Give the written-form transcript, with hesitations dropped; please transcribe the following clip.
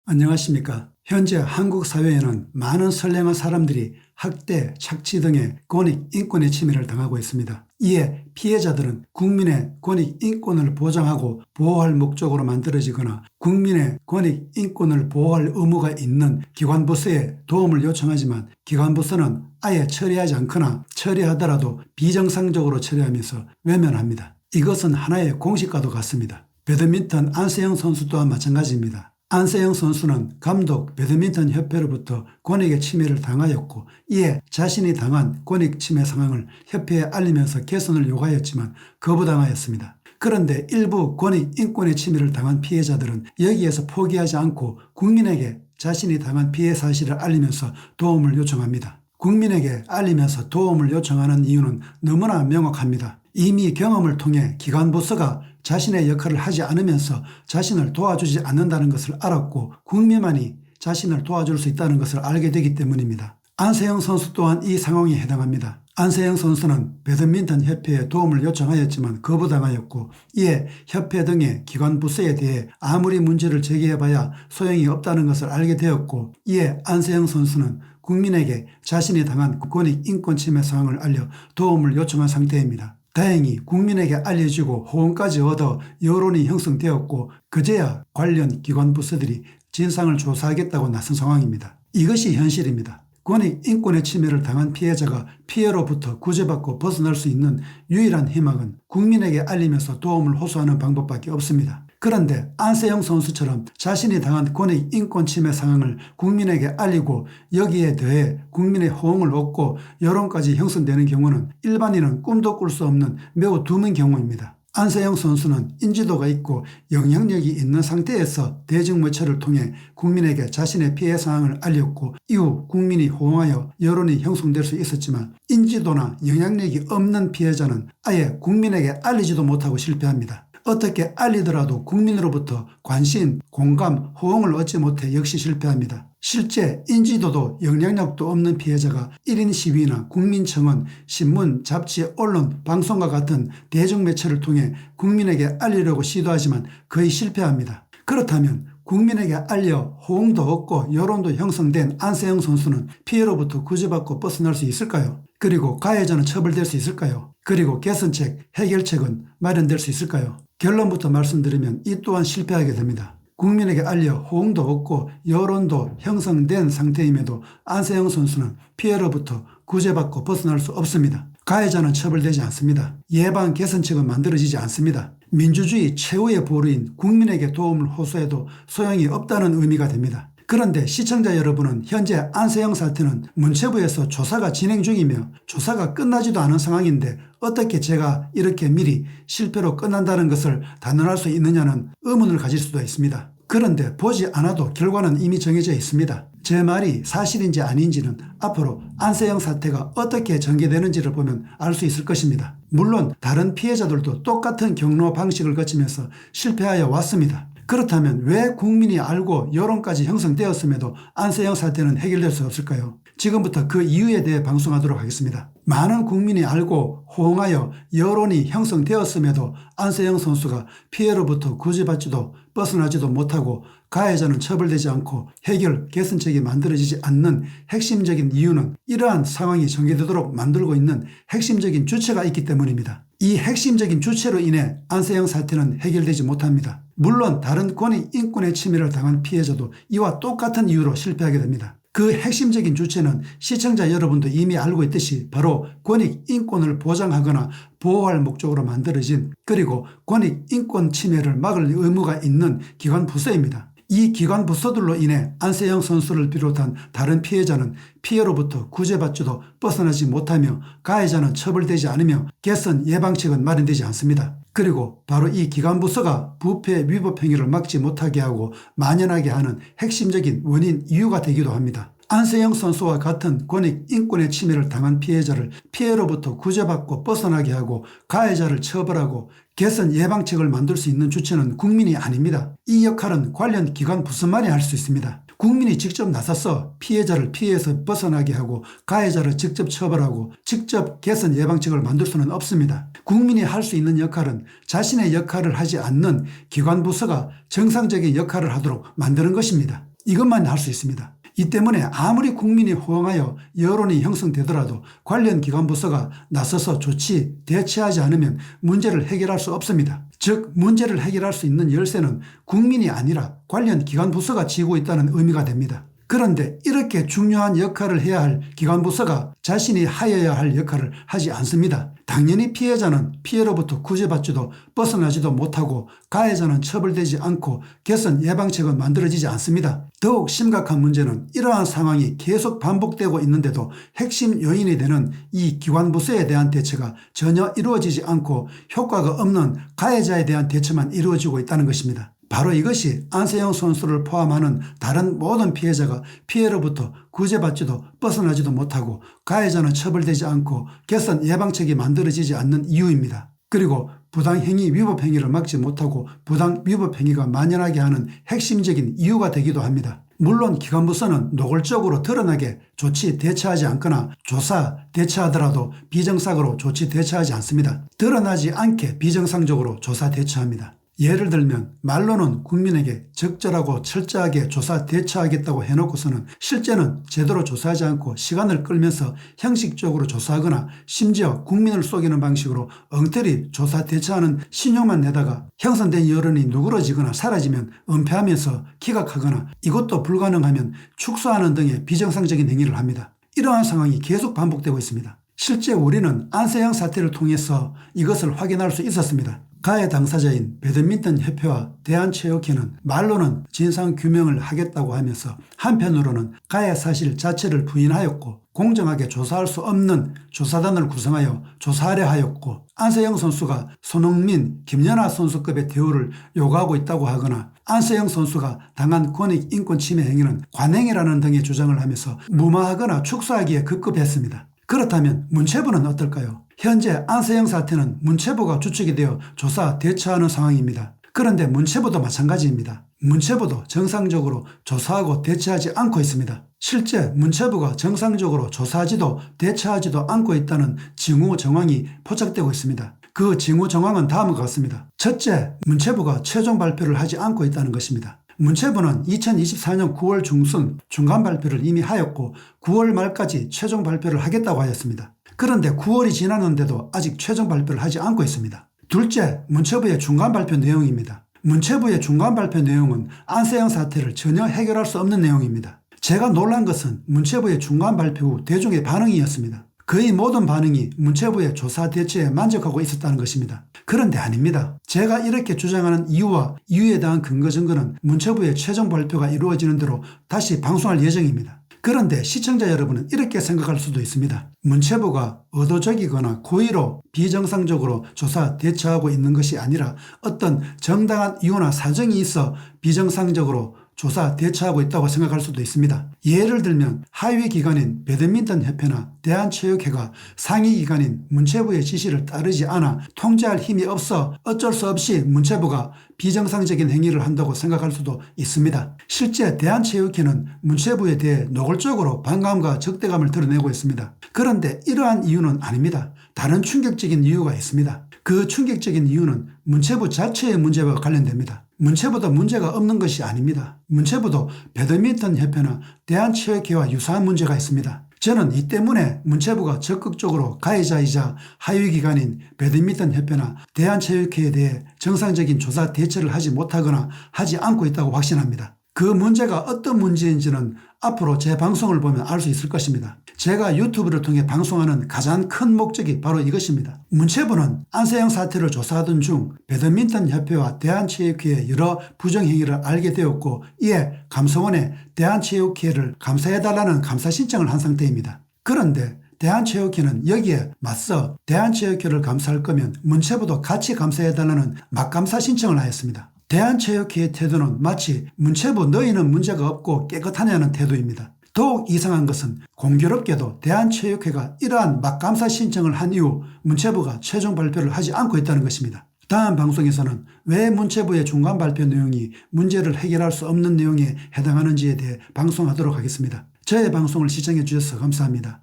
안녕하십니까. 현재 한국 사회에는 많은 선량한 사람들이 학대, 착취 등의 권익, 인권의 침해를 당하고 있습니다. 이에 피해자들은 국민의 권익, 인권을 보장하고 보호할 목적으로 만들어지거나 국민의 권익, 인권을 보호할 의무가 있는 기관부서에 도움을 요청하지만 기관부서는 아예 처리하지 않거나 처리하더라도 비정상적으로 처리하면서 외면합니다. 이것은 하나의 공식과도 같습니다. 배드민턴 안세영 선수 또한 마찬가지입니다. 안세영 선수는 감독 배드민턴 협회로부터 권익의 침해를 당하였고 이에 자신이 당한 권익 침해 상황을 협회에 알리면서 개선을 요구하였지만 거부당하였습니다. 그런데 일부 권익 인권의 침해를 당한 피해자들은 여기에서 포기하지 않고 국민에게 자신이 당한 피해 사실을 알리면서 도움을 요청합니다. 국민에게 알리면서 도움을 요청하는 이유는 너무나 명확합니다. 이미 경험을 통해 기관부서가 자신의 역할을 하지 않으면서 자신을 도와주지 않는다는 것을 알았고 국민만이 자신을 도와줄 수 있다는 것을 알게 되기 때문입니다. 안세영 선수 또한 이 상황에 해당합니다. 안세영 선수는 배드민턴 협회에 도움을 요청하였지만 거부당하였고 이에 협회 등의 기관 부서에 대해 아무리 문제를 제기해봐야 소용이 없다는 것을 알게 되었고 이에 안세영 선수는 국민에게 자신이 당한 권익 인권 침해 상황을 알려 도움을 요청한 상태입니다. 다행히 국민에게 알려지고 호응까지 얻어 여론이 형성되었고 그제야 관련 기관 부서들이 진상을 조사하겠다고 나선 상황입니다. 이것이 현실입니다. 권익 인권의 침해를 당한 피해자가 피해로부터 구제받고 벗어날 수 있는 유일한 희망은 국민에게 알리면서 도움을 호소하는 방법밖에 없습니다. 그런데 안세영 선수처럼 자신이 당한 권익 인권 침해 상황을 국민에게 알리고 여기에 더해 국민의 호응을 얻고 여론까지 형성되는 경우는 일반인은 꿈도 꿀 수 없는 매우 드문 경우입니다. 안세영 선수는 인지도가 있고 영향력이 있는 상태에서 대중매체를 통해 국민에게 자신의 피해 상황을 알렸고 이후 국민이 호응하여 여론이 형성될 수 있었지만 인지도나 영향력이 없는 피해자는 아예 국민에게 알리지도 못하고 실패합니다. 어떻게 알리더라도 국민으로부터 관심, 공감, 호응을 얻지 못해 역시 실패합니다. 실제 인지도도 영향력도 없는 피해자가 1인 시위나 국민청원, 신문, 잡지, 언론, 방송과 같은 대중매체를 통해 국민에게 알리려고 시도하지만 거의 실패합니다. 그렇다면 국민에게 알려 호응도 얻고 여론도 형성된 안세영 선수는 피해로부터 구제받고 벗어날 수 있을까요? 그리고 가해자는 처벌될 수 있을까요? 그리고 개선책, 해결책은 마련될 수 있을까요? 결론부터 말씀드리면 이 또한 실패하게 됩니다. 국민에게 알려 호응도 얻고 여론도 형성된 상태임에도 안세영 선수는 피해로부터 구제받고 벗어날 수 없습니다. 가해자는 처벌되지 않습니다. 예방 개선책은 만들어지지 않습니다. 민주주의 최후의 보루인 국민에게 도움을 호소해도 소용이 없다는 의미가 됩니다. 그런데 시청자 여러분은 현재 안세영 사태는 문체부에서 조사가 진행 중이며 조사가 끝나지도 않은 상황인데 어떻게 제가 이렇게 미리 실패로 끝난다는 것을 단언할 수 있느냐는 의문을 가질 수도 있습니다. 그런데 보지 않아도 결과는 이미 정해져 있습니다. 제 말이 사실인지 아닌지는 앞으로 안세영 사태가 어떻게 전개되는지를 보면 알 수 있을 것입니다. 물론 다른 피해자들도 똑같은 경로 방식을 거치면서 실패하여 왔습니다. 그렇다면 왜 국민이 알고 여론까지 형성되었음에도 안세영 사태는 해결될 수 없을까요? 지금부터 그 이유에 대해 방송하도록 하겠습니다. 많은 국민이 알고 호응하여 여론이 형성되었음에도 안세영 선수가 피해로부터 구제받지도 벗어나지도 못하고 가해자는 처벌되지 않고 해결, 개선책이 만들어지지 않는 핵심적인 이유는 이러한 상황이 전개되도록 만들고 있는 핵심적인 주체가 있기 때문입니다. 이 핵심적인 주체로 인해 안세영 사태는 해결되지 못합니다. 물론 다른 권익 인권의 침해를 당한 피해자도 이와 똑같은 이유로 실패하게 됩니다. 그 핵심적인 주체는 시청자 여러분도 이미 알고 있듯이 바로 권익 인권을 보장하거나 보호할 목적으로 만들어진 그리고 권익 인권 침해를 막을 의무가 있는 기관 부서입니다. 이 기관 부서들로 인해 안세영 선수를 비롯한 다른 피해자는 피해로부터 구제받지도 벗어나지 못하며 가해자는 처벌되지 않으며 개선 예방책은 마련되지 않습니다. 그리고 바로 이 기관 부서가 부패 위법 행위를 막지 못하게 하고 만연하게 하는 핵심적인 원인 이유가 되기도 합니다. 안세영 선수와 같은 권익 인권의 침해를 당한 피해자를 피해로부터 구제받고 벗어나게 하고 가해자를 처벌하고 개선 예방책을 만들 수 있는 주체는 국민이 아닙니다. 이 역할은 관련 기관 부서만이 할 수 있습니다. 국민이 직접 나서서 피해자를 피해에서 벗어나게 하고 가해자를 직접 처벌하고 직접 개선 예방책을 만들 수는 없습니다. 국민이 할 수 있는 역할은 자신의 역할을 하지 않는 기관 부서가 정상적인 역할을 하도록 만드는 것입니다. 이것만 할 수 있습니다. 이 때문에 아무리 국민이 호응하여 여론이 형성되더라도 관련 기관 부서가 나서서 조치, 대처하지 않으면 문제를 해결할 수 없습니다. 즉 문제를 해결할 수 있는 열쇠는 국민이 아니라 관련 기관 부서가 쥐고 있다는 의미가 됩니다. 그런데 이렇게 중요한 역할을 해야 할 기관 부서가 자신이 하여야 할 역할을 하지 않습니다. 당연히 피해자는 피해로부터 구제받지도 벗어나지도 못하고 가해자는 처벌되지 않고 개선 예방책은 만들어지지 않습니다. 더욱 심각한 문제는 이러한 상황이 계속 반복되고 있는데도 핵심 요인이 되는 이 기관 부서에 대한 대처가 전혀 이루어지지 않고 효과가 없는 가해자에 대한 대처만 이루어지고 있다는 것입니다. 바로 이것이 안세영 선수를 포함하는 다른 모든 피해자가 피해로부터 구제받지도 벗어나지도 못하고 가해자는 처벌되지 않고 개선 예방책이 만들어지지 않는 이유입니다. 그리고 부당행위 위법행위를 막지 못하고 부당위법행위가 만연하게 하는 핵심적인 이유가 되기도 합니다. 물론 기관부서는 노골적으로 드러나게 조치 대처하지 않거나 조사 대처하더라도 비정상으로 조치 대처하지 않습니다. 드러나지 않게 비정상적으로 조사 대처합니다. 예를 들면 말로는 국민에게 적절하고 철저하게 조사 대처하겠다고 해놓고서는 실제는 제대로 조사하지 않고 시간을 끌면서 형식적으로 조사하거나 심지어 국민을 속이는 방식으로 엉터리 조사 대처하는 신용만 내다가 형성된 여론이 누그러지거나 사라지면 은폐하면서 기각하거나 이것도 불가능하면 축소하는 등의 비정상적인 행위를 합니다. 이러한 상황이 계속 반복되고 있습니다. 실제 우리는 안세영 사태를 통해서 이것을 확인할 수 있었습니다. 가해 당사자인 배드민턴 협회와 대한체육회는 말로는 진상규명을 하겠다고 하면서 한편으로는 가해 사실 자체를 부인하였고 공정하게 조사할 수 없는 조사단을 구성하여 조사하려 하였고 안세영 선수가 손흥민, 김연아 선수급의 대우를 요구하고 있다고 하거나 안세영 선수가 당한 권익 인권 침해 행위는 관행이라는 등의 주장을 하면서 무마하거나 축소하기에 급급했습니다. 그렇다면 문체부는 어떨까요? 현재 안세영 사태는 문체부가 주축이 되어 조사 대처하는 상황입니다. 그런데 문체부도 마찬가지입니다. 문체부도 정상적으로 조사하고 대처하지 않고 있습니다. 실제 문체부가 정상적으로 조사하지도 대처하지도 않고 있다는 징후 정황이 포착되고 있습니다. 그 징후 정황은 다음과 같습니다. 첫째, 문체부가 최종 발표를 하지 않고 있다는 것입니다. 문체부는 2024년 9월 중순 중간 발표를 이미 하였고 9월 말까지 최종 발표를 하겠다고 하였습니다. 그런데 9월이 지났는데도 아직 최종 발표를 하지 않고 있습니다. 둘째, 문체부의 중간 발표 내용입니다. 문체부의 중간 발표 내용은 안세영 사태를 전혀 해결할 수 없는 내용입니다. 제가 놀란 것은 문체부의 중간 발표 후 대중의 반응이었습니다. 거의 모든 반응이 문체부의 조사 대처에 만족하고 있었다는 것입니다. 그런데 아닙니다. 제가 이렇게 주장하는 이유와 이유에 대한 근거 증거는 문체부의 최종 발표가 이루어지는 대로 다시 방송할 예정입니다. 그런데 시청자 여러분은 이렇게 생각할 수도 있습니다. 문체부가 의도적이거나 고의로 비정상적으로 조사 대처하고 있는 것이 아니라 어떤 정당한 이유나 사정이 있어 비정상적으로 조사 대처하고 있다고 생각할 수도 있습니다. 예를 들면 하위 기관인 배드민턴 협회나 대한체육회가 상위 기관인 문체부의 지시를 따르지 않아 통제할 힘이 없어 어쩔 수 없이 문체부가 비정상적인 행위를 한다고 생각할 수도 있습니다. 실제 대한체육회는 문체부에 대해 노골적으로 반감과 적대감을 드러내고 있습니다. 그런데 이러한 이유는 아닙니다. 다른 충격적인 이유가 있습니다. 그 충격적인 이유는 문체부 자체의 문제와 관련됩니다. 문체부도 문제가 없는 것이 아닙니다. 문체부도 배드민턴 협회나 대한체육회와 유사한 문제가 있습니다. 저는 이 때문에 문체부가 적극적으로 가해자이자 하위기관인 배드민턴 협회나 대한체육회에 대해 정상적인 조사 대처를 하지 못하거나 하지 않고 있다고 확신합니다. 그 문제가 어떤 문제인지는 앞으로 제 방송을 보면 알 수 있을 것입니다. 제가 유튜브를 통해 방송하는 가장 큰 목적이 바로 이것입니다. 문체부는 안세영 사태를 조사하던 중 배드민턴 협회와 대한체육회의 여러 부정행위를 알게 되었고 이에 감사원에 대한체육회를 감사해달라는 감사 신청을 한 상태입니다. 그런데 대한체육회는 여기에 맞서 대한체육회를 감사할 거면 문체부도 같이 감사해달라는 막감사 신청을 하였습니다. 대한체육회의 태도는 마치 문체부 너희는 문제가 없고 깨끗하냐는 태도입니다. 더욱 이상한 것은 공교롭게도 대한체육회가 이러한 막감사 신청을 한 이후 문체부가 최종 발표를 하지 않고 있다는 것입니다. 다음 방송에서는 왜 문체부의 중간 발표 내용이 문제를 해결할 수 없는 내용에 해당하는지에 대해 방송하도록 하겠습니다. 저의 방송을 시청해 주셔서 감사합니다.